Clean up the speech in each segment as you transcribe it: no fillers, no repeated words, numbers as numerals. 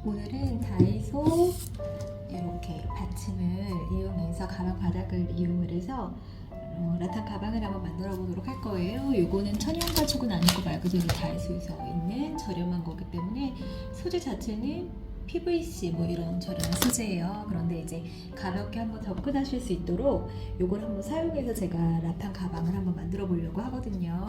오늘은 다이소 이렇게 받침을 이용해서 가방 바닥을 이용을 해서 라탄 가방을 한번 만들어 보도록 할 거예요. 요거는 천연 가죽은 아니고 말 그대로 다이소에서 있는 저렴한 거기 때문에 소재 자체는 PVC 뭐 이런 저렴한 소재예요. 그런데 이제 가볍게 한번 접근하실 수 있도록 요걸 한번 사용해서 제가 라탄 가방을 한번 만들어 보려고 하거든요.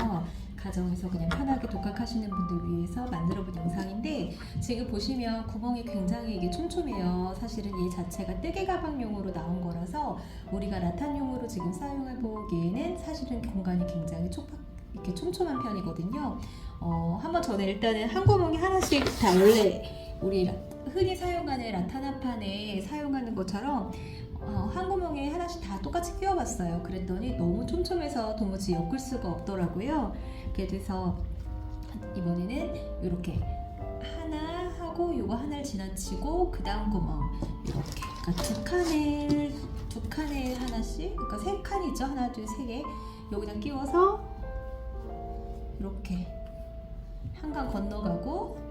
가정에서 그냥 편하게 독학하시는 분들 위해서 만들어 본 영상인데, 지금 보시면 구멍이 굉장히 이게 촘촘해요. 사실은 이 자체가 뜨개 가방용으로 나온 거라서 우리가 라탄용으로 지금 사용해 보기에는 사실은 공간이 굉장히 이렇게 촘촘한 편이거든요. 한번 저는 일단은 한 구멍에 하나씩 다 원래 우리 흔히 사용하는 라탄화판에 사용하는 것처럼 한 구멍에 하나씩 다 똑같이 끼워봤어요. 그랬더니 너무 촘촘해서 도무지 엮을 수가 없더라고요. 그래서 이번에는 이렇게 하나 하고 요거 하나를 지나치고 그 다음 구멍 이렇게, 그러니까 두 칸에 하나씩, 그러니까 세 칸이죠. 하나 둘 세 개 여기다 끼워서 이렇게 한 칸 건너가고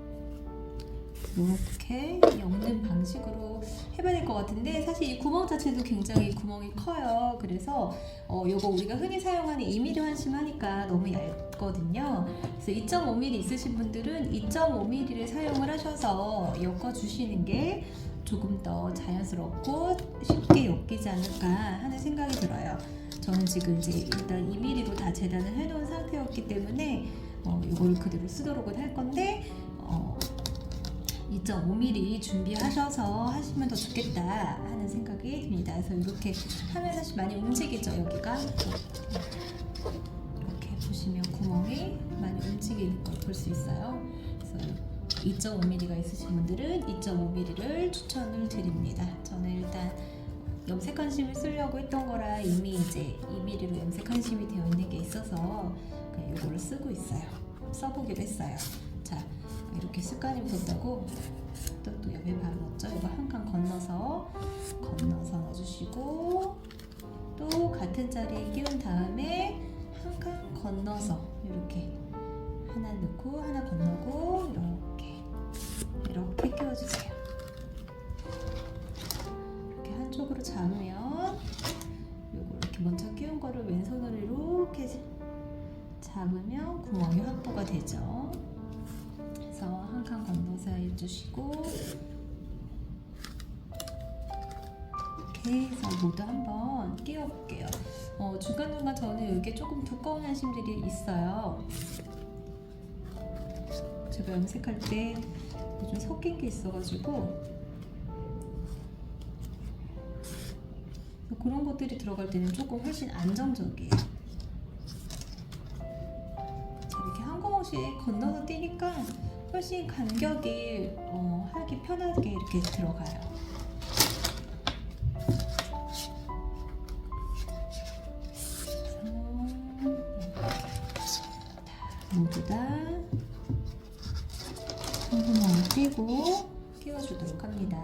이렇게 엮는 방식으로 해봐야 될 것 같은데, 사실 이 구멍 자체도 굉장히 구멍이 커요. 그래서 요거 우리가 흔히 사용하는 2mm 환심 하니까 너무 얇거든요. 그래서 2.5mm 있으신 분들은 2.5mm를 사용을 하셔서 엮어주시는 게 조금 더 자연스럽고 쉽게 엮이지 않을까 하는 생각이 들어요. 저는 지금 이제 일단 2mm로 다 재단을 해놓은 상태였기 때문에 요거를 그대로 쓰도록 할 건데 2.5mm 준비하셔서 하시면 더 좋겠다 하는 생각이 듭니다. 그래서 이렇게 하면 사실 많이 움직이죠. 여기가 이렇게 보시면 구멍이 많이 움직이는 걸 볼 수 있어요. 그래서 2.5mm가 있으신 분들은 2.5mm를 추천을 드립니다. 저는 일단 염색 한심을 쓰려고 했던 거라 이미 이제 2mm로 염색 한심이 되어 있는 게 있어서 그냥 이거를 쓰고 있어요. 써보기로 했어요. 자, 이렇게 습관이 묻었다고 또 옆에 바로 넣었죠. 이거 한 칸 건너서 넣어주시고, 또 같은 자리에 끼운 다음에 한 칸 건너서 이렇게 하나 넣고 하나 건너고 이렇게 끼워주세요. 이렇게 한쪽으로 잡으면 요거 이렇게 먼저 끼운 거를 왼손으로 이렇게 잡으면 구멍이 확보가 되죠. 한 칸 건너서 해주시고, 이렇게 해서 모두 한번 끼워볼게요. 중간중간 저는 이게 조금 두꺼운 한심들이 있어요. 제가 염색할 때 좀 섞인 게 있어가지고 그런 것들이 들어갈 때는 조금 훨씬 안정적이에요. 이렇게 한 구멍씩 건너서 띄니까 훨씬 간격이 하기 편하게 이렇게 들어가요. 모두 다 한 구멍을 띄고 끼워주도록 합니다.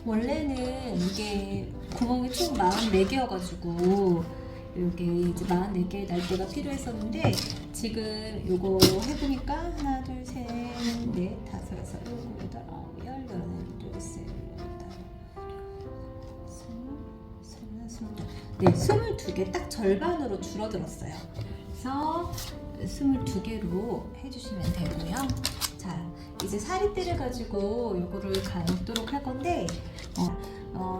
원래는 이게 구멍이 총 44개여가지고 이게 이제 44개의 날대가 필요했었는데 지금 요거 해보니까 하나, 둘, 셋, 넷, 다섯, 여섯, 일곱, 여덟, 아홉, 열, 열하나, 둘, 셋, 네, 22개 딱 절반으로 줄어들었어요. 그래서 22개로 해주시면 되고요. 자, 이제 사리띠를 가지고 요거를 감도록 할 건데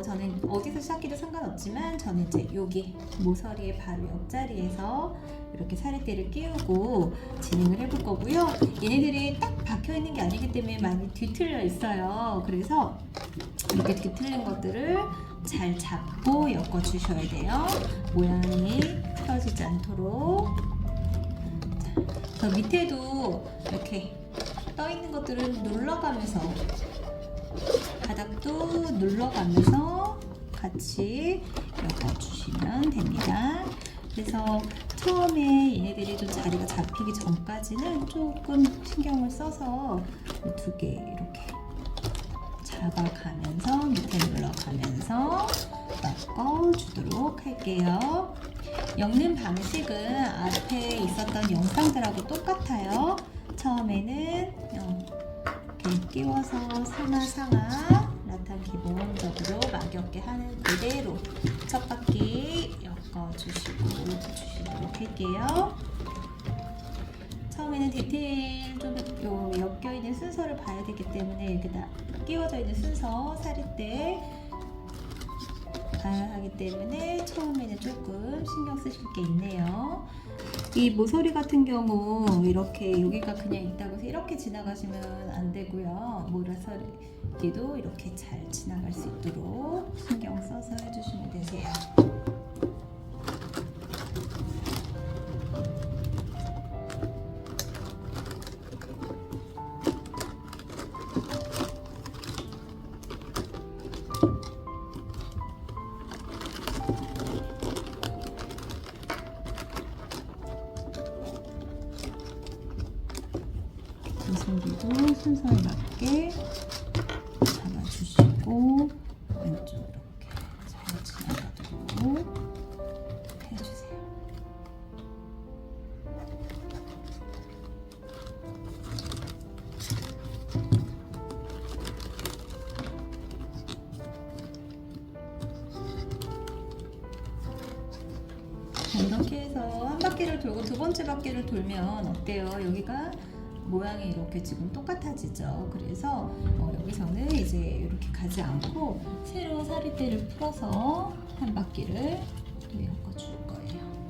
저는 어디서 시작해도 상관없지만 저는 이제 여기 모서리의 바로 옆자리에서 이렇게 사리띠를 끼우고 진행을 해볼 거고요. 얘네들이 딱 박혀 있는 게 아니기 때문에 많이 뒤틀려 있어요. 그래서 이렇게 뒤틀린 것들을 잘 잡고 엮어 주셔야 돼요. 모양이 틀어지지 않도록. 자, 저 밑에도 이렇게 떠 있는 것들은 눌러가면서 바닥도 눌러가면서 같이 엮어주시면 됩니다. 그래서 처음에 얘네들이 좀 자리가 잡히기 전까지는 조금 신경을 써서 두 개 이렇게 잡아가면서 밑에 눌러가면서 엮어주도록 할게요. 엮는 방식은 앞에 있었던 영상들하고 똑같아요. 처음에는 이렇게 끼워서 상하상하 라탄 기본적으로 막엮게 하는 그대로 첫 바퀴 엮어주시도록 할게요. 처음에는 디테일 좀 엮여있는 순서를 봐야 되기 때문에 이렇게 다 끼워져 있는 순서 사리띠 봐야 하기 때문에 처음에는 조금 신경 쓰실 게 있네요. 이 모서리 같은 경우 이렇게 여기가 그냥 있다고 해서 이렇게 지나가시면 안 되고요. 모라서리도 이렇게 잘 지나갈 수 있도록 신경 써서 해주시면 되세요. 모서리도 순서에 맞게 잡아주시고 왼쪽 이렇게 잘 지나가도록 해주세요. 이렇게 해서 한 바퀴를 돌고 두 번째 바퀴를 돌면 어때요? 여기가 모양이 이렇게 지금 똑같아지죠. 그래서 여기서는 이제 이렇게 가지 않고 새로 사리띠를 풀어서 한 바퀴를 또 엮어줄 거예요.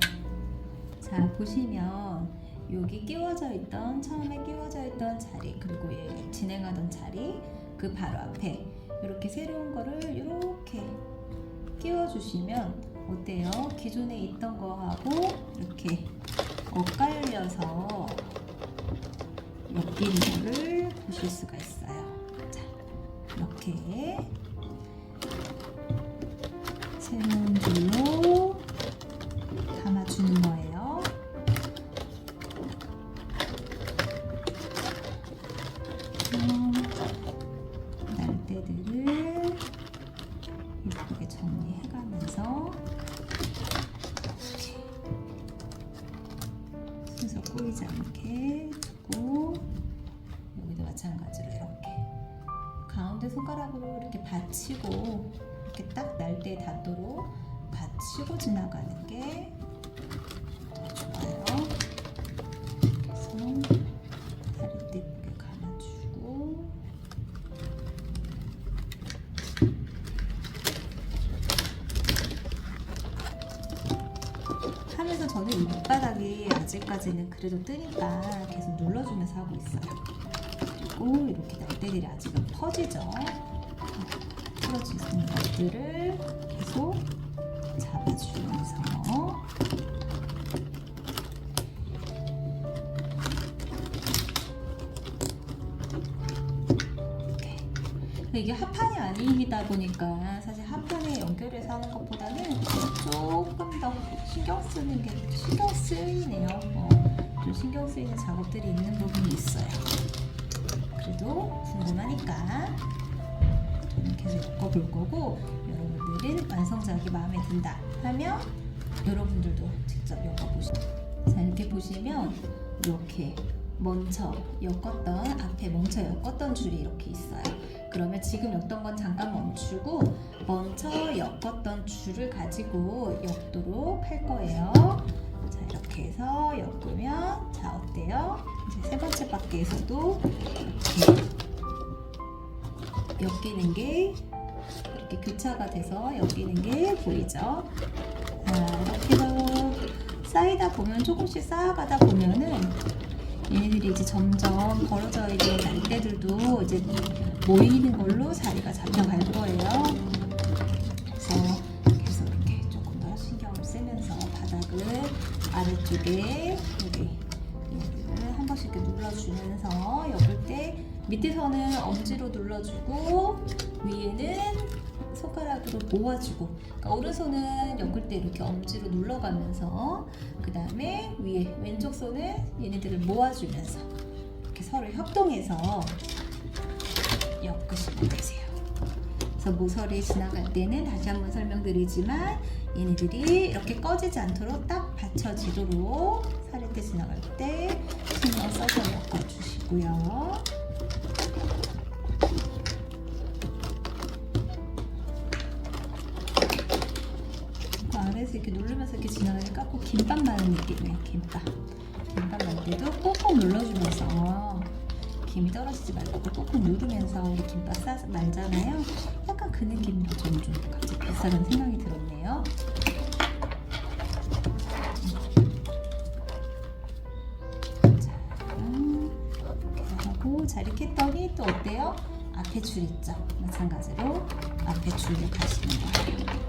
자, 보시면 여기 끼워져 있던 처음에 끼워져 있던 자리 그리고 얘 진행하던 자리 그 바로 앞에 이렇게 새로운 거를 이렇게 끼워주시면 어때요? 기존에 있던 거하고 이렇게 엇갈려서 엮이는 거를 보실 수가 있어요. 자, 이렇게 새로운 줄로 감아주는 거예요. 날대들을 예쁘게 정리해가면서 순서 꼬이지 않게 두고 여기도 마찬가지로 이렇게 가운데 손가락으로 이렇게 받치고 이렇게 딱 날대에 닿도록 받치고 지나가는 게 더 좋아요. 그래서 다리띠 예쁘게 감아주고 하면서 저는 이 밑바닥이 아직까지는 그래도 뜨니까 계속 눌러주면서 하고 있어요. 그리고 이렇게 날대들이 아직은 퍼지죠. 풀어지는 것들을 계속 잡아주면서 이렇게. 이게 합판이 아니다 보니까 사실 합판에 연결해서 하는 것보다는 조금 더 신경 쓰이네요. 좀 신경 쓰이는 작업들이 있는 부분이 있어요. 그래도 궁금하니까 저는 해서 엮어볼 거고, 여러분들은 완성작이 마음에 든다 하면 여러분들도 직접 엮어보시죠. 자, 이렇게 보시면 이렇게 먼저 엮었던, 앞에 먼저 엮었던 줄이 이렇게 있어요. 그러면 지금 엮던 건 잠깐 멈추고 먼저 엮었던 줄을 가지고 엮도록 할 거예요. 자, 이렇게 해서 엮으면, 자, 어때요? 이제 세 번째 바퀴에서도 이렇게 엮이는 게, 이렇게 교차가 돼서 엮이는 게 보이죠? 자, 이렇게 해서 쌓이다 보면, 조금씩 쌓아가다 보면은 얘네들이 이제 점점 벌어져 있는 날대들도 이제 모이는 걸로 자리가 잡혀갈 거예요. 그래서 이렇게 조금 더 신경을 쓰면서 바닥을 아래쪽에 여기 얘를 한 번씩 이렇게 눌러주면서 엮을 때 밑에서는 엄지로 눌러주고 위에는 손가락으로 모아주고, 그러니까 오른손은 엮을 때 이렇게 엄지로 눌러가면서, 그 다음에 위에 왼쪽 손은 얘네들을 모아주면서 이렇게 서로 협동해서 엮으시면 되세요. 그래서 모서리 지나갈 때는 다시 한번 설명드리지만 얘네들이 이렇게 꺼지지 않도록 딱 받쳐지도록 사레테 지나갈 때 신경 써서 엮어주시고요. 아래에서 이렇게 누르면서 이렇게 지나가니까 꼭 김밥 마는 느낌이에요. 김밥 말 때도 꾹꾹 눌러주면서 김이 떨어지지 말고 꾹꾹 누르면서 우리 김밥 말잖아요. 약간 그 느낌으로 좀 갑자기 비슷한 생각이 들었네요. 자, 이렇게 하고, 자, 이렇게 했더니 또 어때요? 앞에 줄 있죠? 마찬가지로 앞에 줄로 가시는 거예요.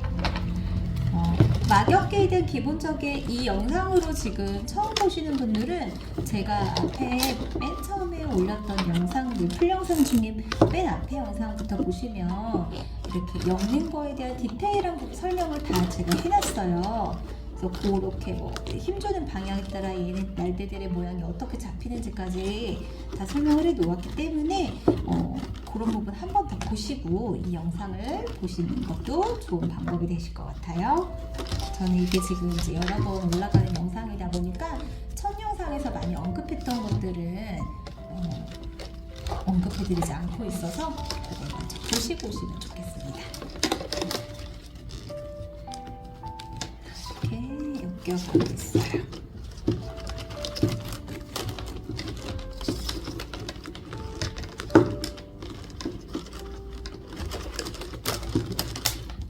막역계에 기본적인 이 영상으로 지금 처음 보시는 분들은 제가 앞에 맨 처음에 올렸던 영상들, 풀 영상 중에 맨 앞에 영상부터 보시면 이렇게 엮는 거에 대한 디테일한 설명을 다 제가 해놨어요. 그래서 그렇게 뭐 힘주는 방향에 따라 얘네 날대들의 모양이 어떻게 잡히는지까지 다 설명을 해 놓았기 때문에 그런 부분 한 번 더 보시고 이 영상을 보시는 것도 좋은 방법이 되실 것 같아요. 저는 이게 지금 이제 여러 번 올라가는 영상이다 보니까 첫 영상에서 많이 언급했던 것들은 언급해드리지 않고 있어서 그걸 먼저 보시고 오시면 좋겠습니다. 이렇게 엮여가고 있어요.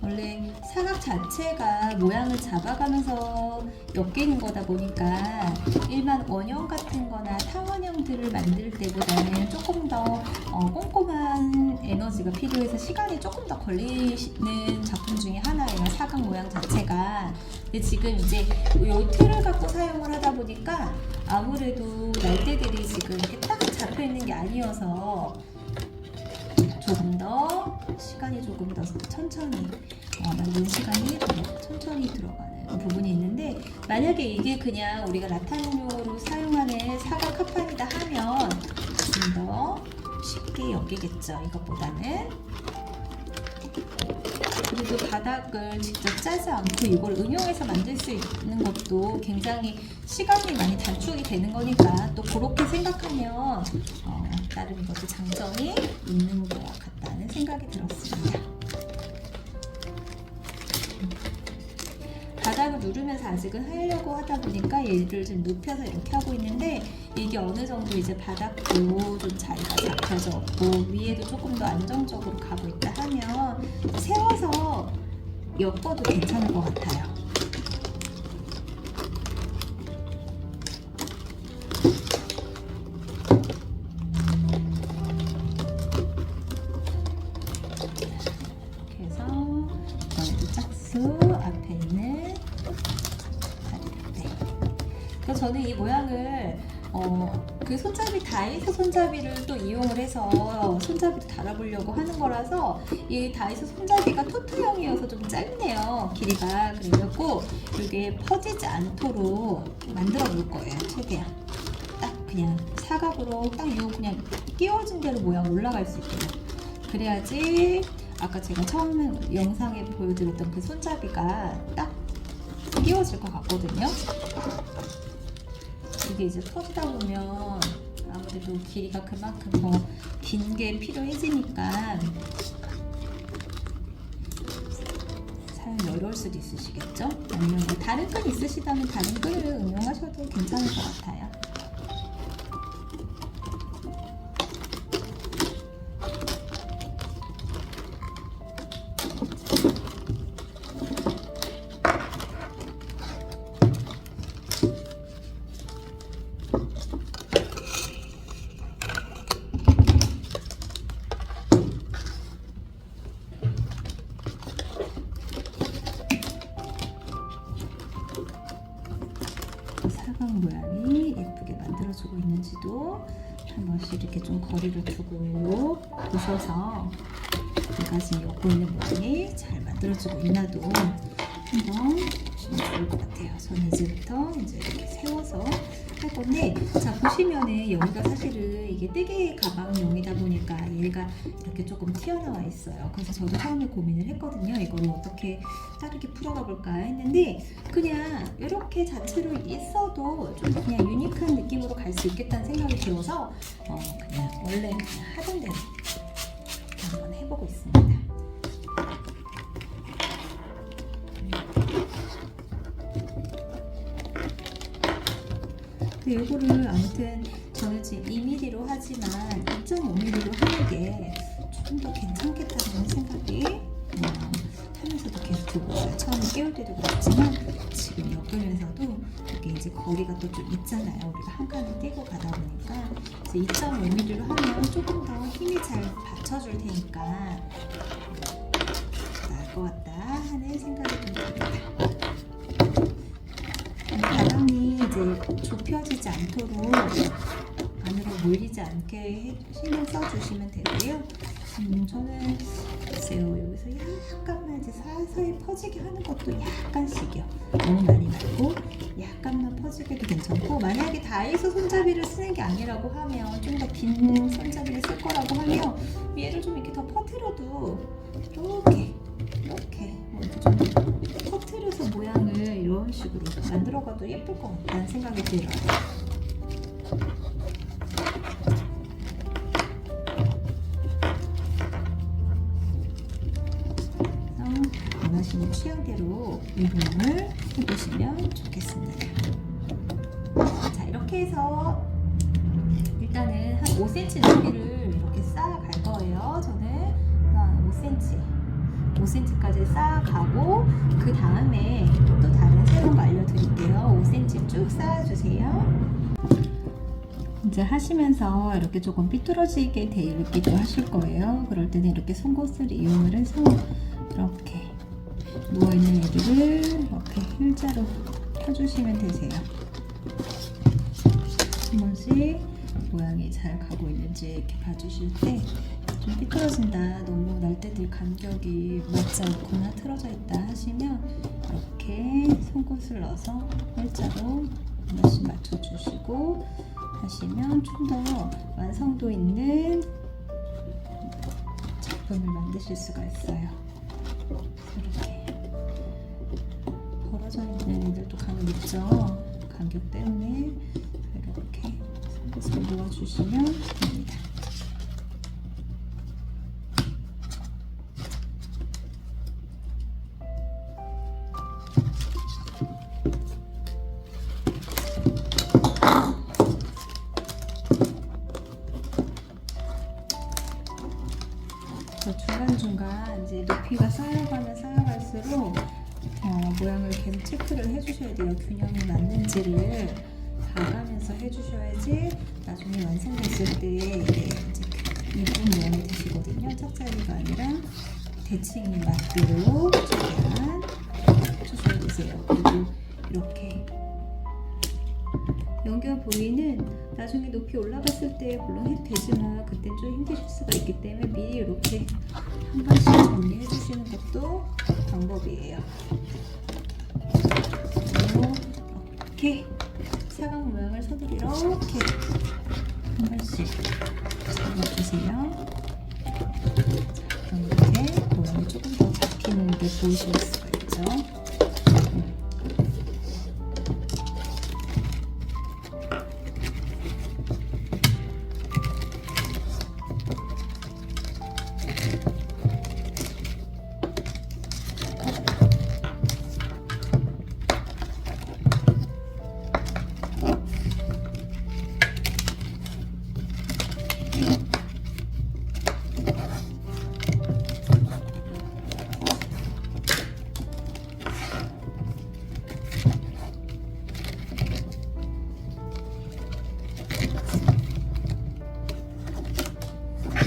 원래 사각 자체가 모양을 잡아가면서 엮이는 거다 보니까 일반 원형 같은 거나 타원형들을 만들 때보다는 조금 더 꼼꼼한 에너지가 필요해서 시간이 조금 더 걸리는 작품 중에 하나예요. 사각 모양 자체가. 근데 지금 이제 이 틀을 갖고 사용을 하다 보니까 아무래도 날대들이 지금 이렇게 딱 잡혀 있는 게 아니어서 조금 더 시간이 조금 더 천천히 만드는 시간이 천천히 들어가는 부분이 있는데, 만약에 이게 그냥 우리가 라탄용으로 사용하는 사각 카판이다 하면 좀 더 쉽게 엮이겠죠. 이것보다는. 그리고 바닥을 직접 짜지 않고 이걸 응용해서 만들 수 있는 것도 굉장히 시간이 많이 단축이 되는 거니까 또 그렇게 생각하면 나름 이것도 장점이 있는 것 같다는 생각이 들었습니다. 바닥을 누르면서 아직은 하려고 하다 보니까 얘를 좀 눕혀서 이렇게 하고 있는데, 이게 어느 정도 이제 바닥도 좀 자리가 잡혀졌고 위에도 조금 더 안정적으로 가고 있다 하면 세워서 엮어도 괜찮을 것 같아요. 이렇게 해서 이번에도 짝수 앞에 있는 그래서 저는 이 모양을 그 손잡이 다이소 손잡이를 또 이용을 해서 손잡이도 달아보려고 하는 거라서 이 다이소 손잡이가 토트형이어서 좀 짧네요, 길이가. 그래갖고 이게 퍼지지 않도록 만들어 볼 거예요. 최대한 딱 그냥 사각으로 딱 요 그냥 끼워진 대로 모양 올라갈 수 있도록. 그래야지 아까 제가 처음에 영상에 보여드렸던 그 손잡이가 딱 끼워질 것 같거든요. 이게 이제 퍼지다 보면 아무래도 길이가 그만큼 더 긴 게 필요해지니까 사용이 어려울 수도 있으시겠죠? 아니면 뭐 다른 끈 있으시다면 다른 끈을 응용하셔도 괜찮을 것 같아요. 사각 모양이 예쁘게 만들어지고 있는지도 한 번씩 이렇게 좀 거리를 두고 보셔서 내가 지금 엮고 있는 모양이 잘 만들어지고 있나도 한번 보시면 좋을 것 같아요. 저는 이제부터 이제 이렇게 세워서 할 건데, 자 보시면은 여기가 사실은 이게 뜨개 가방용이다 보니까 얘가 이렇게 조금 튀어나와 있어요. 그래서 저도 처음에 고민을 했거든요. 이걸 어떻게 자르게 풀어가 볼까 했는데 그냥 이렇게 자체로 있어도 좀 그냥 유니크한 느낌으로 갈 수 있겠다는 생각이 들어서 그냥 원래 그냥 하던 대로 한번 해보고 있습니다. 이거를 아무튼 저는 지금 2mm로 하지만 2.5mm로 하는 게 조금 더 괜찮겠다는 생각이 하면서도 계속 들고 있어요. 처음에 끼울 때도 그렇지만 지금 엮으면서도 이게 이제 거리가 또 좀 있잖아요. 우리가 한 칸을 띄고 가다 보니까 그래서 2.5mm로 하면 조금 더 힘이 잘 받쳐줄 테니까 나을 것 같다 하는 생각이 좀 듭니다. 가방이 이제 좁혀지지 않도록 안으로 몰리지 않게 신경 써주시면 되고요. 저는 글쎄요, 여기서 약간만 이제 서서히 퍼지게 하는 것도 약간씩이요. 너무 많이 말고 약간만 퍼지게도 괜찮고, 만약에 다이소 손잡이를 쓰는 게 아니라고 하면 좀 더 긴 손잡이를 쓸 거라고 하면 얘를 좀 이렇게 더 퍼뜨려도 이렇게 뭐 이렇게 좀 퍼뜨려서 모양을 이런 식으로 만들어가도 예쁠 것 같다는 생각이 들어요. 원하시는 취향대로 응용을 해보시면 좋겠습니다. 자, 이렇게 해서 일단은 한 5cm 높이를 이렇게 쌓아갈 거예요. 저는 한 5cm까지 쌓아가고 그 다음에 또 다른 새로운 거 알려드릴게요. 5cm 쭉 쌓아주세요. 이제 하시면서 이렇게 조금 삐뚤어지게 되기도 하실 거예요. 그럴 때는 이렇게 송곳을 이용을 해서 이렇게 누워있는 애들을 이렇게 일자로 펴주시면 되세요. 한 번씩 모양이 잘 가고 있는지 이렇게 봐주실 때 좀 삐뚤어진다, 너무 날때들 간격이 맞지 않거나 틀어져 있다 하시면 이렇게 송곳을 넣어서 일자로 한 번씩 맞춰주시고 하시면 좀 더 완성도 있는 작품을 만드실 수가 있어요. 이렇게 벌어져 있는 애들도 간혹 있죠. 간격 때문에 이렇게 송곳을 놓아주시면 됩니다. 중간중간 이제 높이가 쌓여가면 쌓여갈수록 모양을 계속 체크를 해주셔야 돼요. 균형이 맞는지를 봐가면서 해주셔야지 나중에 완성됐을 때 이게 이제 이쁜 모양이 되시거든요. 짝짝이가 아니라 대칭이 맞도록 최대한 해주셔야 되세요. 그리고 이렇게 연결 부위는 나중에 높이 올라갔을 때 물론 해도 되지만 그땐 좀 힘드실 수가 있기 때문에 미리 이렇게 한 번씩 정리해 주시는 것도 방법이에요. 그리고 이렇게 사각 모양을 손으로 이렇게 한 번씩 잡아주세요. 자, 그럼 이렇게 모양이 조금 더 잡히는 게 보이실 수가 있죠.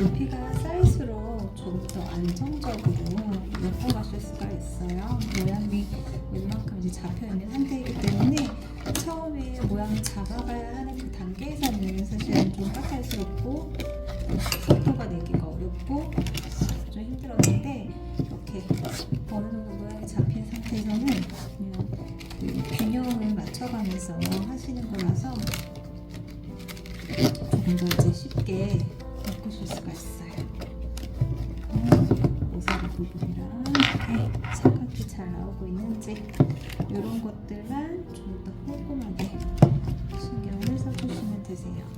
높이가 쌓일수록 좀 더 안정적으로 엮어가실 수가 있어요. 모양이 웬만큼 이제 잡혀 있는 상태이기 때문에 처음에 모양을 잡아가야 하는 그 단계에서는 사실은 좀 까탈스럽고 속도가 내기가 어렵고 좀 힘들었는데, 이렇게 어느 정도 모양이 잡힌 상태에서는 그냥 그 균형을 맞춰가면서 하시는 거라서 조금 더 이제 쉽게 바꾸실 수가 있어요. 모서리 부분이랑 이렇게 삼각대 잘 나오고 있는지 이런 것들만 좀 더 꼼꼼하게 신경을 써주시면 되세요.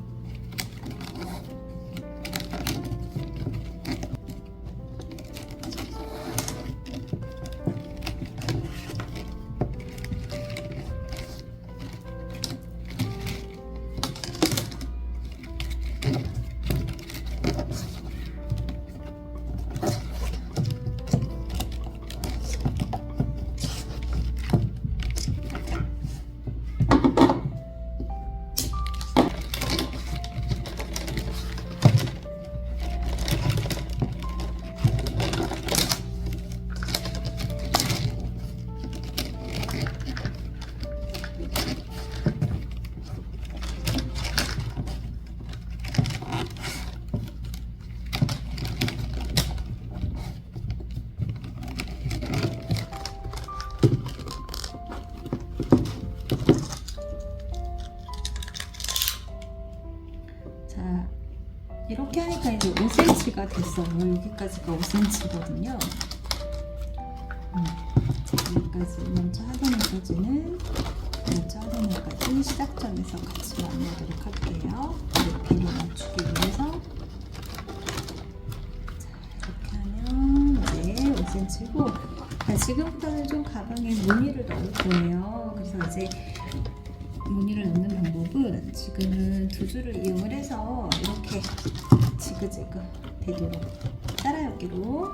자, 이렇게 하니까 이제 5cm가 됐어요. 여기까지가 5cm거든요. 여기까지 먼저 하던 애까지 시작점에서 같이 만나도록 할게요. 높이를 맞추기 위해서. 자, 이렇게 하면 이제 5cm고, 지금부터는 좀 가방에 무늬를 넣을 거예요. 그래서 이제 무늬를 넣는 방법은 지금은 두 줄을 이용을 해서 이렇게 지그재그 되도록 따라엮기로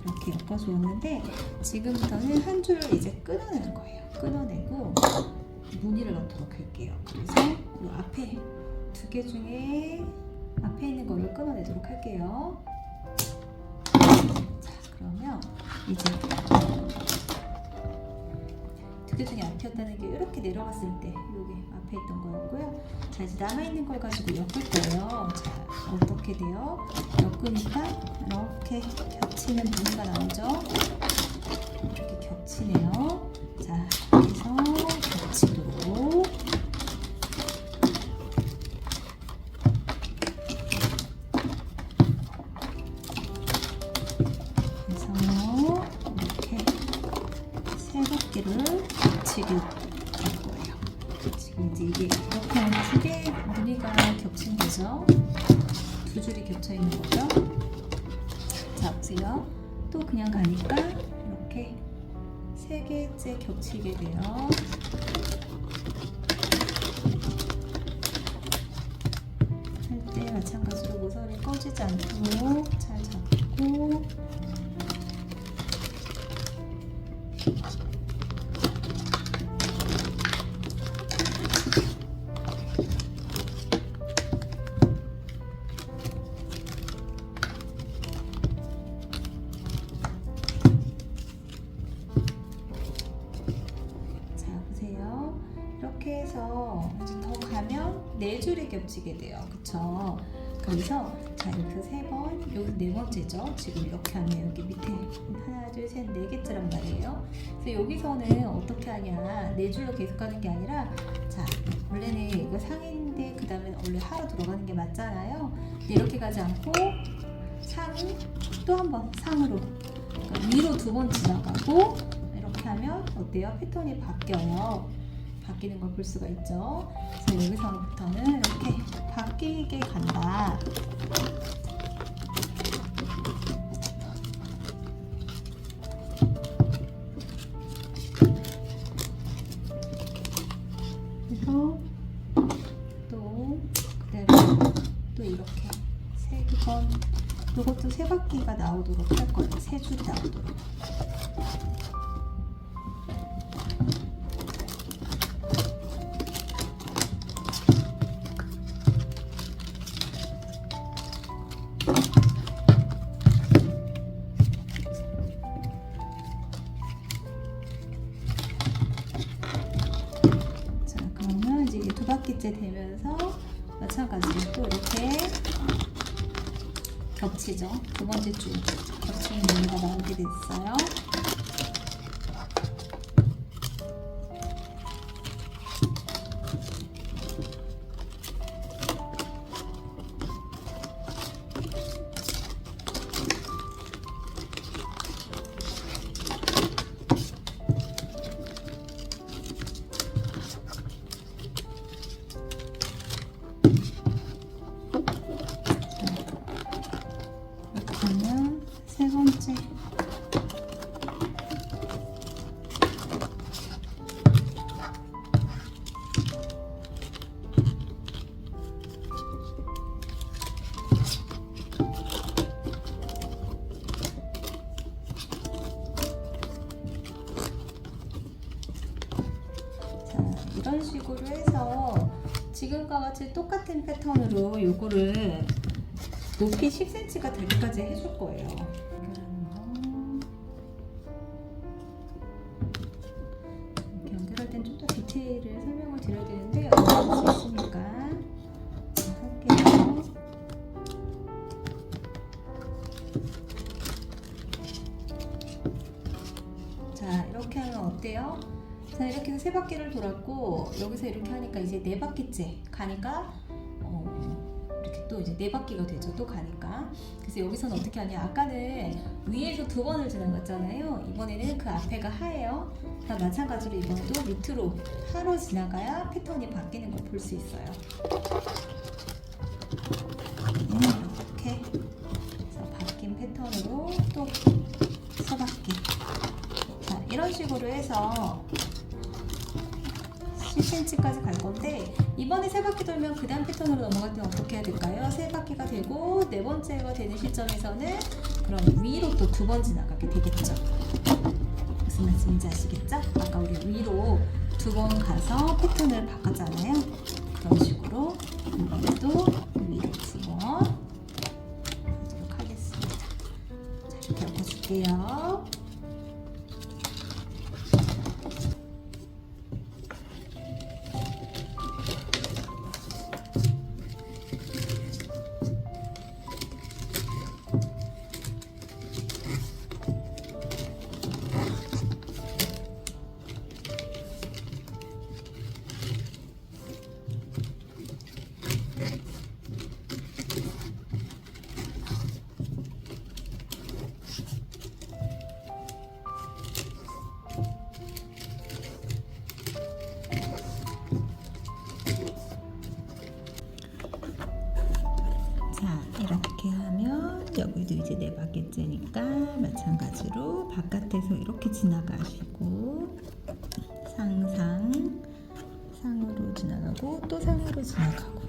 이렇게 엮어주었는데, 지금부터는 한 줄을 이제 끊어내는 거예요. 끊어내고 무늬를 넣도록 할게요. 그래서 이 앞에 두 개 중에 앞에 있는 거를 끊어내도록 할게요. 자, 그러면 이제 두 개 중에 앞이었다는 게 이렇게 내려갔을 때 여기 앞에 있던 거였고요. 자, 이제 남아있는 걸 가지고 엮을 거예요. 자, 어떻게 돼요? 엮으니까 이렇게 겹치는 무늬가 나오죠? 이렇게 겹치네요. 자, 여기서 겹치도록 그래서 이렇게 세 바퀴를 겹치게 될 거예요. 지금 이제 이게 이렇게 하면 두 개 무늬가 겹친 거죠. 두 줄이 겹쳐 있는 거죠. 자, 보세요. 또 그냥 가니까 이렇게 세 개째 겹치게 돼요. 할 때 마찬가지로 모서리 꺼지지 않도록 잘 잡고, 이렇게 해서 이제 더 가면 네 줄이 겹치게 돼요. 그쵸? 그래서 자, 여기서 세 번, 여기서 네 번째죠. 지금 이렇게 하면 여기 밑에 하나, 둘, 셋, 네 개째란 말이에요. 그래서 여기서는 어떻게 하냐, 네 줄로 계속 가는 게 아니라, 자, 원래는 이거 상인데 그 다음에 원래 하로 들어가는 게 맞잖아요. 근데 이렇게 가지 않고 상, 또 한 번 상으로 그러니까 위로 2번 지나가고 이렇게 하면 어때요? 패턴이 바뀌어요. 바뀌는 걸 볼 수가 있죠. 그래서 여기서부터는 이렇게 바뀌게 간다. 그래서 또 그대로 또 이렇게 3번, 이것도 3바퀴가 나오도록 할 거예요. 3줄이 나오도록. 이제 2바퀴째 되면서 마찬가지로 또 이렇게 겹치죠. 2번째 줄 겹치는 무늬가 나오게 됐어요. 그러면 3번째 이런 식으로 해서 지금과 같이 똑같은 패턴으로 요거를 높이 10cm가 되기까지 해줄 거예요. 이렇게 연결할 땐 좀 더 디테일을 설명을 드려야 되는데 연결할 수 있으니까 할게요. 자, 이렇게 하면 어때요? 자, 이렇게 해서 3바퀴를 돌았고 여기서 이렇게 하니까 이제 4바퀴째 가니까 이렇게 또 이제 4바퀴가 되죠. 또 가니까. 그래서 여기서는 어떻게 하냐? 아까는 위에서 2번을 지나갔잖아요. 이번에는 그 앞에가 하예요. 다 마찬가지로 이번에도 밑으로 하로 지나가야 패턴이 바뀌는 걸 볼 수 있어요. 이렇게 그래서 바뀐 패턴으로 또 3바퀴. 자, 이런 식으로 해서 10cm까지 갈 건데 이번에 3바퀴 돌면 그 다음 패턴으로 넘어갈 때는 어떻게 해야 될까요? 3바퀴가 되고 4번째가 되는 시점에서는 그럼 위로 또 2번 지나가게 되겠죠. 무슨 말씀인지 아시겠죠? 아까 우리 위로 2번 가서 패턴을 바꿨잖아요. 그런 식으로 이번에도 위로 2번 하도록 하겠습니다. 자, 이렇게 엮어줄게요. 이렇게 하면 여기도 이제 4바퀴째니까 마찬가지로 바깥에서 이렇게 지나가시고 상으로 지나가고 또 상으로 지나가고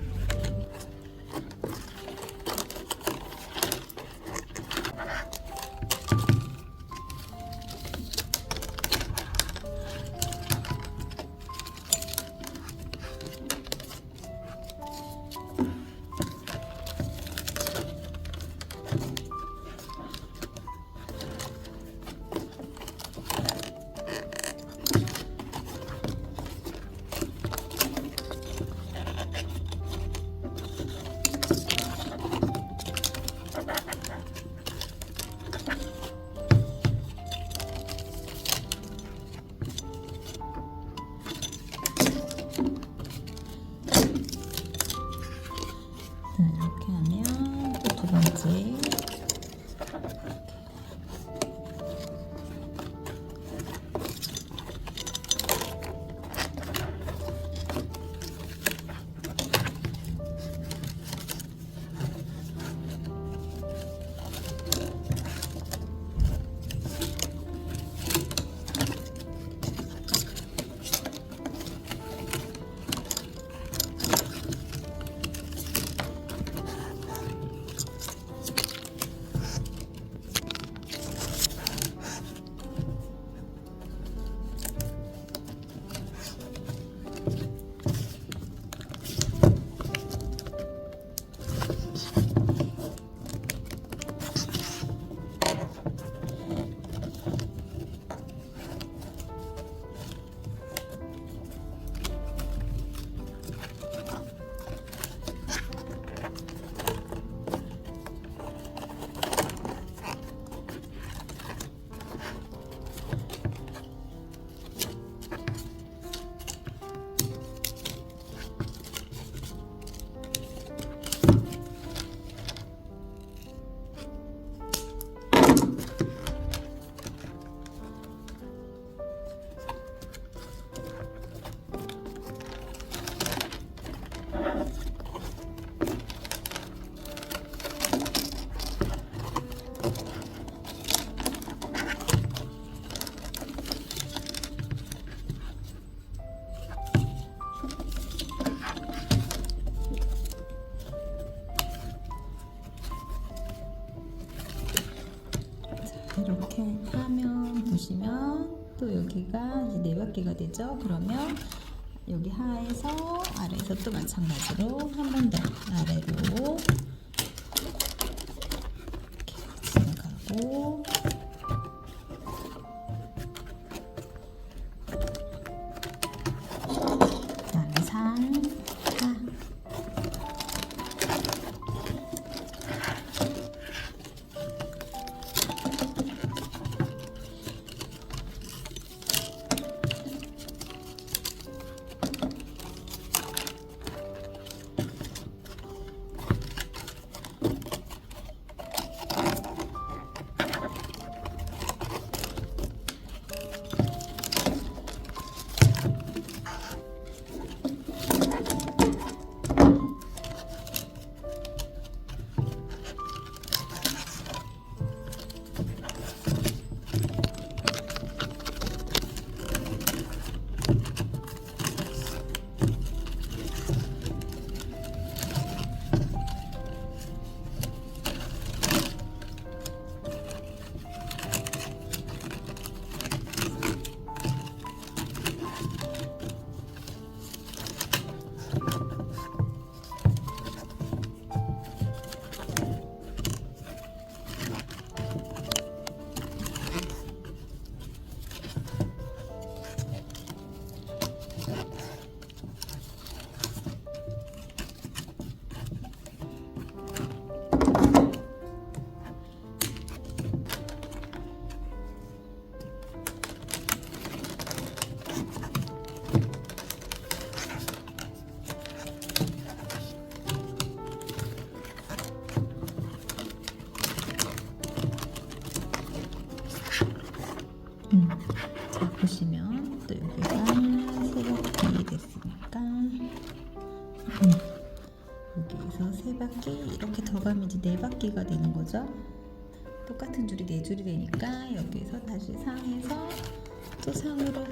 이렇게 하면 보시면 또 여기가 이제 네 바퀴가 되죠. 그러면 여기 하에서 아래에서 또 마찬가지로 한 번 더 아래로 이렇게 지나가고 그다음에 상, 하. 자, 보시면 또 여기가 세 바퀴 됐으니까 여기에서 세 바퀴 이렇게 더 가면 이제 네 바퀴가 되는 거죠. 똑같은 줄이 네 줄이 되니까 여기에서 다시 상에서 또 상으로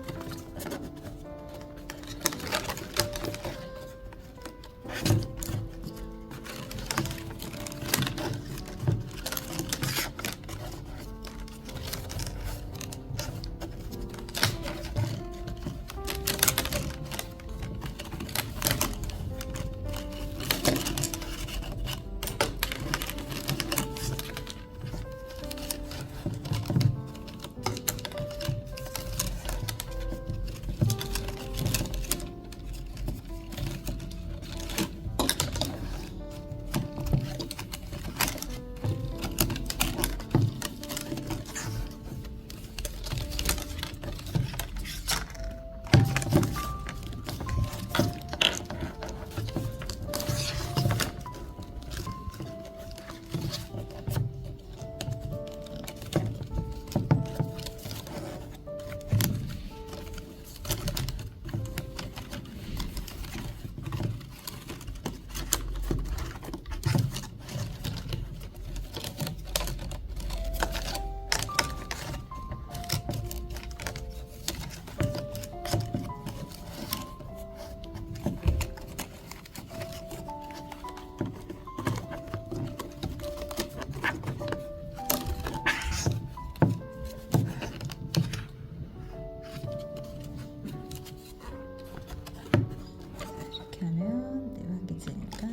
이렇게 하면 네 바퀴지니까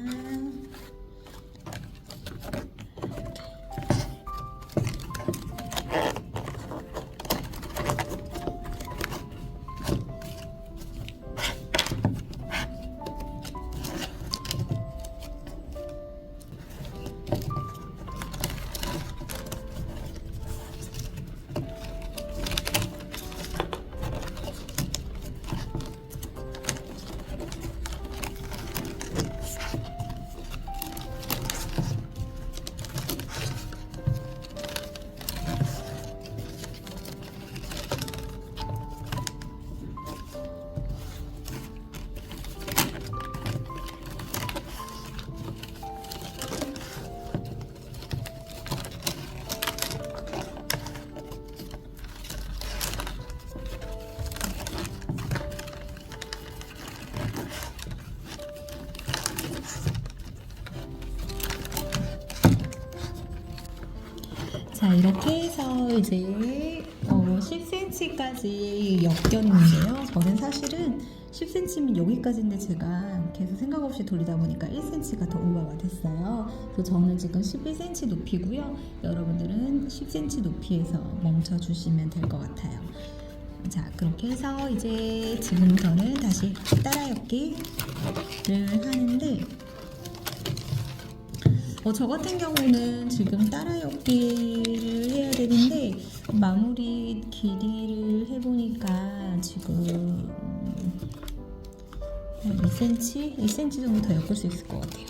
이렇게 해서 이제 10cm까지 엮였는데요. 저는 사실은 10cm면 여기까지인데 제가 계속 생각 없이 돌리다 보니까 1cm가 더 오버가 됐어요. 그래서 저는 지금 11cm 높이고요. 여러분들은 10cm 높이에서 멈춰 주시면 될 것 같아요. 자, 그렇게 해서 이제 지금부터는 다시 따라엮기를 하는데 저 같은 경우는 지금 따라엮기를 해야 되는데 마무리 길이를 해보니까 지금 한 2cm? 2cm 정도 더 엮을 수 있을 것 같아요.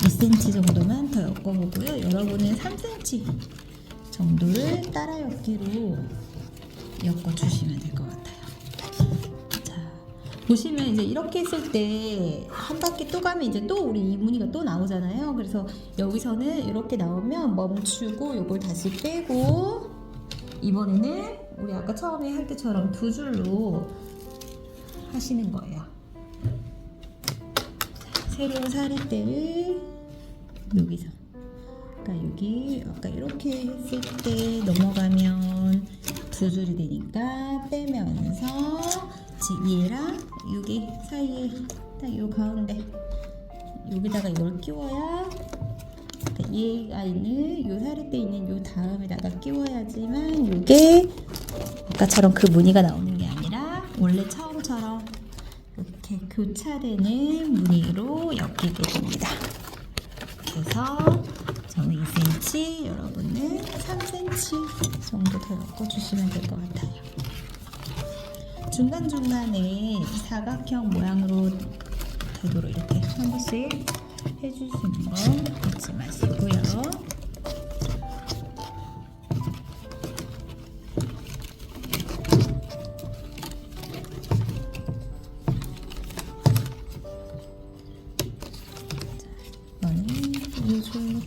2cm 정도만 더 엮어보고요. 여러분은 3cm 정도를 따라엮기로 엮어주시면 될 것 같아요. 보시면 이제 이렇게 했을 때 한 바퀴 또 가면 이제 또 우리 이 무늬가 또 나오잖아요. 그래서 여기서는 이렇게 나오면 멈추고 요걸 다시 빼고 이번에는 우리 아까 처음에 할 때처럼 두 줄로 하시는 거예요. 새로운 사리대를 여기서, 그러니까 여기 아까 이렇게 했을 때 넘어가면 두 줄이 되니까 빼면서 얘랑 여기 사이에 딱 요 가운데 여기다가 이걸 끼워야, 그러니까 얘가 있는 요 사리대 있는 요 다음에다가 끼워야지만 요게 아까처럼 그 무늬가 나오는 게 아니라 원래 처음처럼 이렇게 교차되는 무늬로 엮이게 됩니다. 그래서 저는 2cm, 여러분은 3cm 정도 더 엮어주시면 될 것 같아요. 중간중간에 사각형 모양으로 되도록 이렇게 한 번씩 해주시는 거 잊지 마시고요. 이거는 이 줄.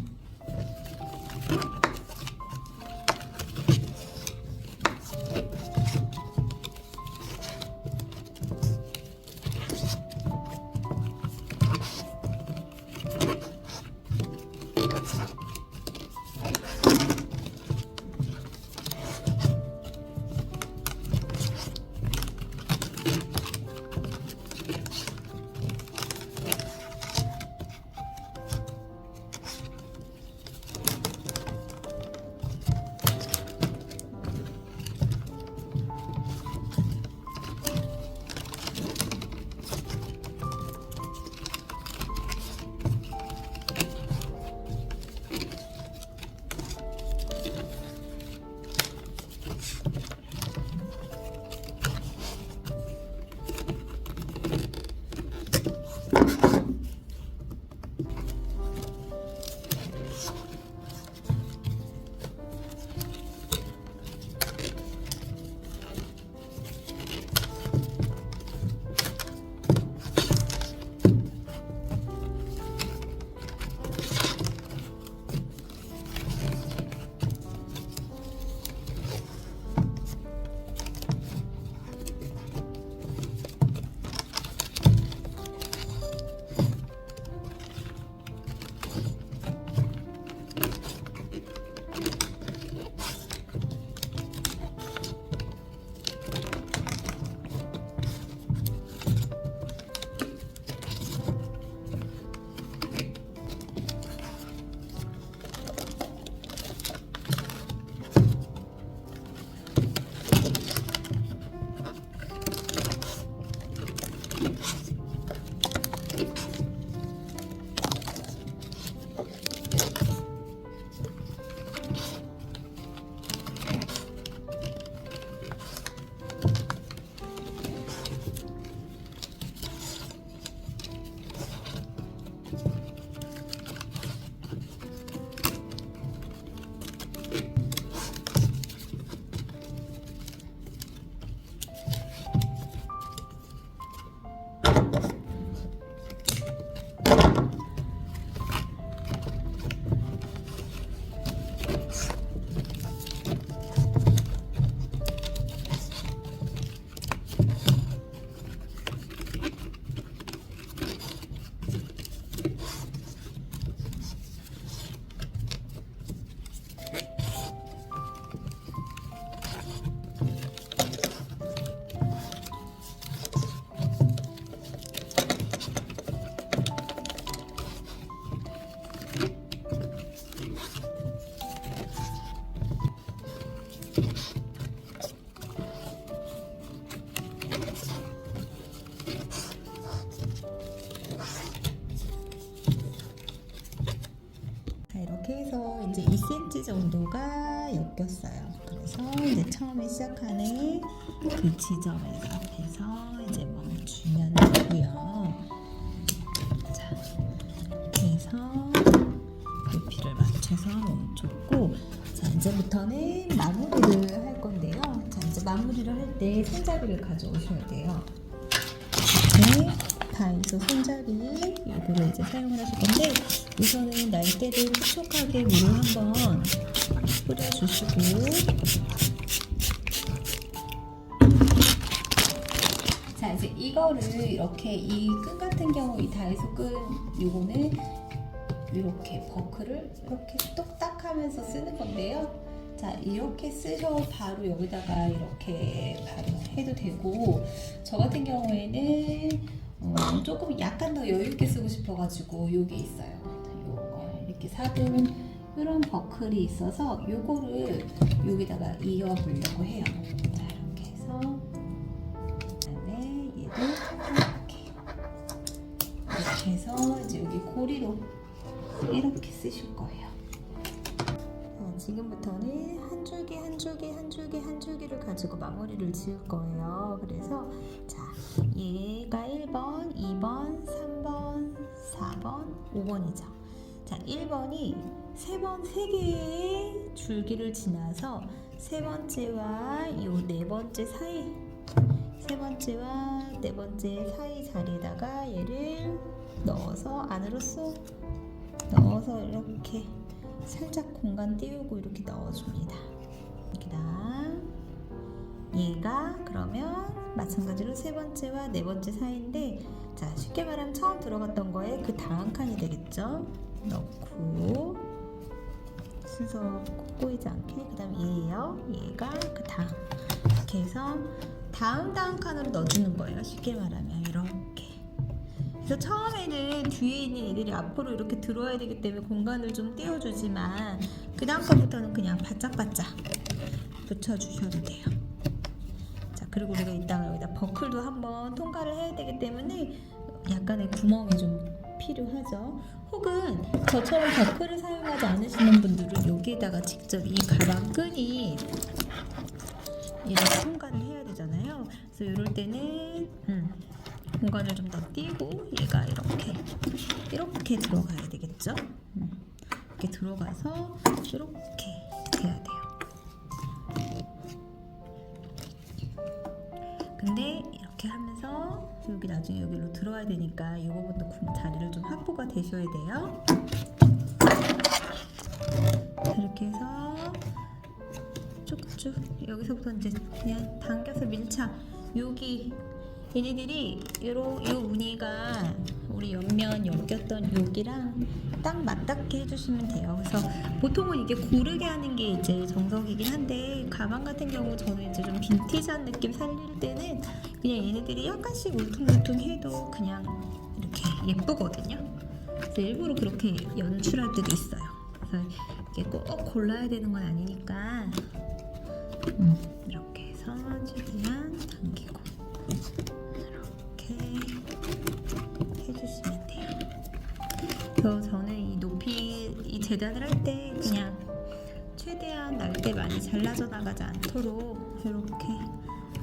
10cm 정도가 엮였어요. 그래서 이제 처음에 시작하는 그 지점에서 앞에서 이제 멈추면 되고요. 자, 그래서 높이를 맞춰서 멈췄고, 자, 이제부터는 마무리를 할 건데요. 자, 이제 마무리를 할 때 손잡이를 가져오셔야 돼요. 이렇게 다이소 손잡이 이거를 이제 사용을 하실 건데, 우선은 날개를 촉촉하게 물을 한번 뿌려주시고, 자, 이제 이거를 이렇게 이 끈 같은 경우 이 다이소 끈 요거는 이렇게 버클을 이렇게 똑딱 하면서 쓰는 건데요. 자, 이렇게 쓰셔 바로 여기다가 이렇게 바로 해도 되고, 저 같은 경우에는 조금 약간 더 여유 있게 쓰고 싶어가지고 요게 있어요. 요거 이렇게 사둔 이런 버클이 있어서 요거를 여기다가 이어 보려고 해요. 자, 이렇게 해서 그다음에 얘도 이렇게 해서 이제 여기 고리로 이렇게 쓰실 거예요. 지금부터는 한 줄기 한 줄기 한 줄기 한 줄기를 가지고 마무리를 지을 거예요. 그래서 자, 얘가 1번, 2번, 3번, 4번, 5번이죠. 자, 1번이 3개의 줄기를 지나서 세 번째와 요 네 번째 사이, 세 번째와 네 번째 사이 자리에다가 얘를 넣어서 안으로 쏙 넣어서 이렇게 살짝 공간 띄우고 이렇게 넣어줍니다. 그다음 얘가 그러면 마찬가지로 세 번째와 네 번째 사이인데, 자, 쉽게 말하면 처음 들어갔던 거에 그 다음 칸이 되겠죠. 넣고 순서 꼬이지 않게, 그 다음 얘예요. 얘가 그 다음, 이렇게 해서 다음 칸으로 넣어주는 거예요. 쉽게 말하면 이렇게. 그래서 처음에는 뒤에 있는 애들이 앞으로 이렇게 들어와야 되기 때문에 공간을 좀 띄워주지만, 그 다음 거부터는 그냥 바짝바짝 붙여주셔도 돼요. 자, 그리고 우리가 이따가 여기다 버클도 한번 통과를 해야 되기 때문에 약간의 구멍이 좀 필요하죠. 혹은 저처럼 버클을 사용하지 않으시는 분들은 여기에다가 직접 이 가방 끈이 이렇게 통과를 해야 되잖아요. 그래서 이럴 때는 공간을 좀 더 띄고 얘가 이렇게 들어가야 되겠죠. 이렇게 들어가서 이렇게 돼야 돼요. 근데 이렇게 하면서 여기 나중에 여기로 들어와야 되니까 이 부분도 자리를 좀 확보가 되셔야 돼요. 이렇게 해서 쭉쭉 여기서부터 이제 그냥 당겨서 밀착. 여기 얘네들이 요 무늬가 우리 옆면 엮였던 여기랑 딱 맞닿게 해주시면 돼요. 그래서 보통은 이게 고르게 하는 게 이제 정석이긴 한데, 가방 같은 경우 저는 이제 좀 빈티지한 느낌 살릴 때는 그냥 얘네들이 약간씩 울퉁불퉁해도 그냥 이렇게 예쁘거든요. 그래서 일부러 그렇게 연출할 때도 있어요. 그래서 이게 꼭 골라야 되는 건 아니니까 이렇게 해서 최대한 당기고 이렇게 해주시면 돼요. 그래서 저는 이 높이 이 재단을 할 때 그냥 최대한 날개 많이 잘라져 나가지 않도록 이렇게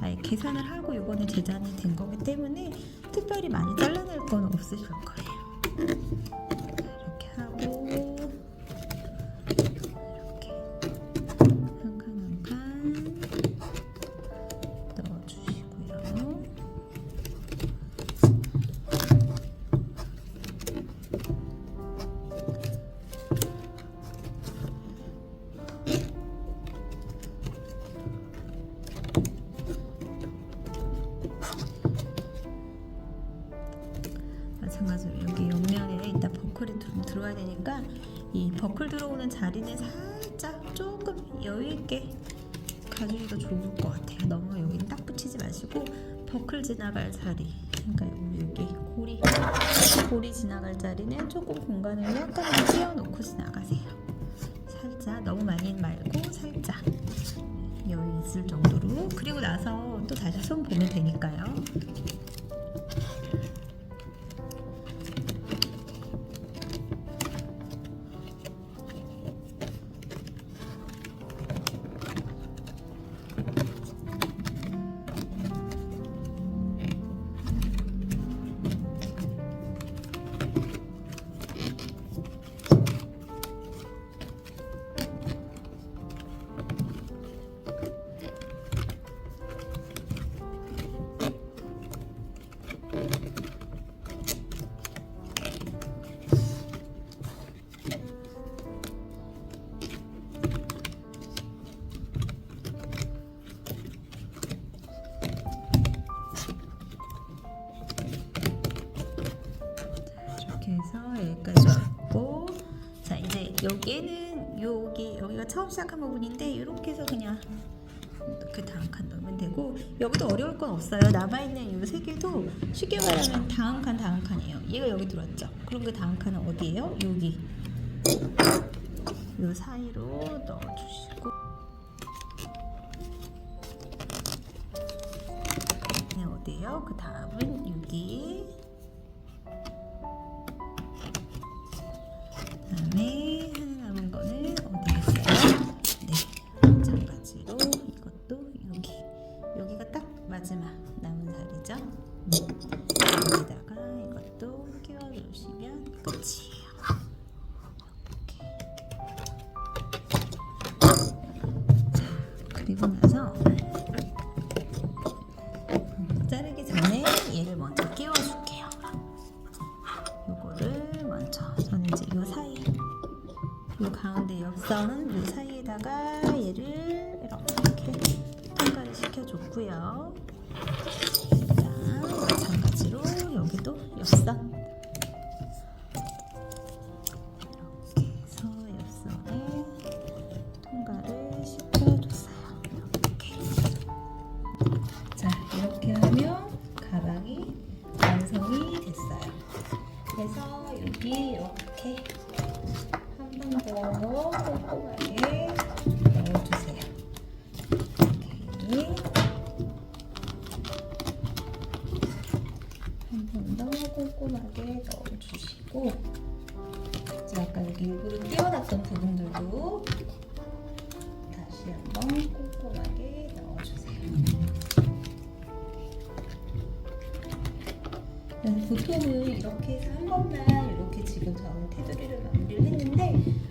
아예 계산을 하고 이번에 재단이 된 거기 때문에 특별히 많이 잘라낼 건 없으실 거예요. 이렇게 하고 이렇게 한 칸 한 칸 넣어주시고요. 마찬가지로 여기 옆면에 이따 버클이 좀 들어와야 되니까 이 버클 들어오는 자리는 살짝 조금 여유있게 가주기가 좋을 것 같아요. 너무 여기 딱 붙이지 마시고 버클 지나갈 자리, 그러니까 여기 고리 지나갈 자리는 조금 공간을 약간 띄워놓고 지나가세요. 살짝, 너무 많이 말고 살짝 여유 있을 정도로. 그리고 나서 또 다시 손 보면 되니까요. 여기에는 여기가 처음 시작한 부분인데 이렇게 해서 그냥 그 다음 칸 넣으면 되고, 여기도 어려울 건 없어요. 남아있는 이 세 개도 쉽게 말하면 다음 칸이에요. 얘가 여기 들어왔죠. 그럼 그 다음 칸은 어디예요? 여기 이 사이로 넣어주시고, 네, 어디예요? 그 다음은 여기, 그 다음에 하나 남은 거는 어디겠어요? 네, 마찬가지로 이것도 여기가 딱 마지막 남은 살이죠. 여기다가 이것도 끼워주시면 끝이에요. 그리고 나서 자르기 전에 얘를 먼저 끼워줄게요. 요거를 먼저, 저는 이제 요 사이, 요 가운데 옆선 요 사이에다가 얘를 이렇게 통과를 시켜줬고요. 자, 마찬가지로 여기도 옆선 이렇게 해서 옆선에 통과를 시켜줬어요. 자, 이렇게 하면 가방이 완성이 됐어요. 그래서 여기 이렇게 한 번 더 꼼꼼하게 넣어주세요. 이렇게 한 번 더 꼼꼼하게 넣어주시고, 자, 아까 여기 일부러 띄워놨던 부분들도 다시 한번 꼼꼼하게 넣어주세요. 보통은 이렇게 해서 한 번만 이렇게 지금 저는 테두리를 마무리를 했는데,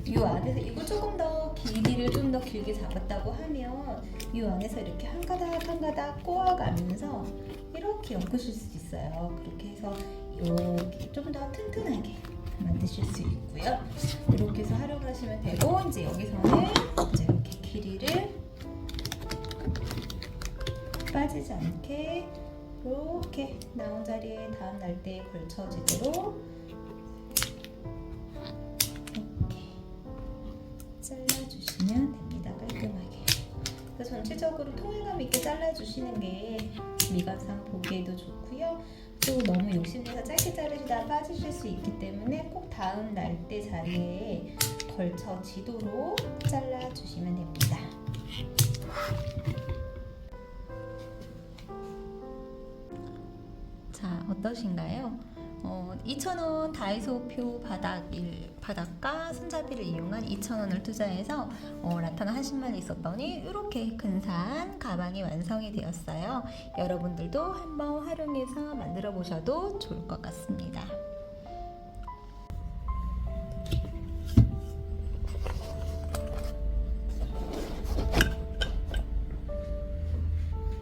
이 안에서 이거 조금 더 길이를 좀 더 길게 잡았다고 하면 이 안에서 이렇게 한 가닥 한 가닥 꼬아가면서 이렇게 엮으실 수 있어요. 그렇게 해서 여기 좀 더 튼튼하게 만드실 수 있고요. 이렇게 해서 활용하시면 되고, 이제 여기서는 이제 이렇게 길이를 빠지지 않게 이렇게 나온 자리에 다음 날대에 걸쳐지도록 이렇게 잘라주시면 됩니다. 깔끔하게. 그래서 전체적으로 통일감 있게 잘라주시는 게 미각상 보기에도 좋고요. 또 너무 욕심내서 짧게 자르시다 빠지실 수 있기 때문에 꼭 다음 날대 자리에 걸쳐지도록 잘라주시면 됩니다. 자, 어떠신가요? 2,000원 다이소표 바닥과 손잡이를 이용한 2,000원을 투자해서 라타나 한 신발이 있었더니 이렇게 근사한 가방이 완성이 되었어요. 여러분들도 한번 활용해서 만들어 보셔도 좋을 것 같습니다.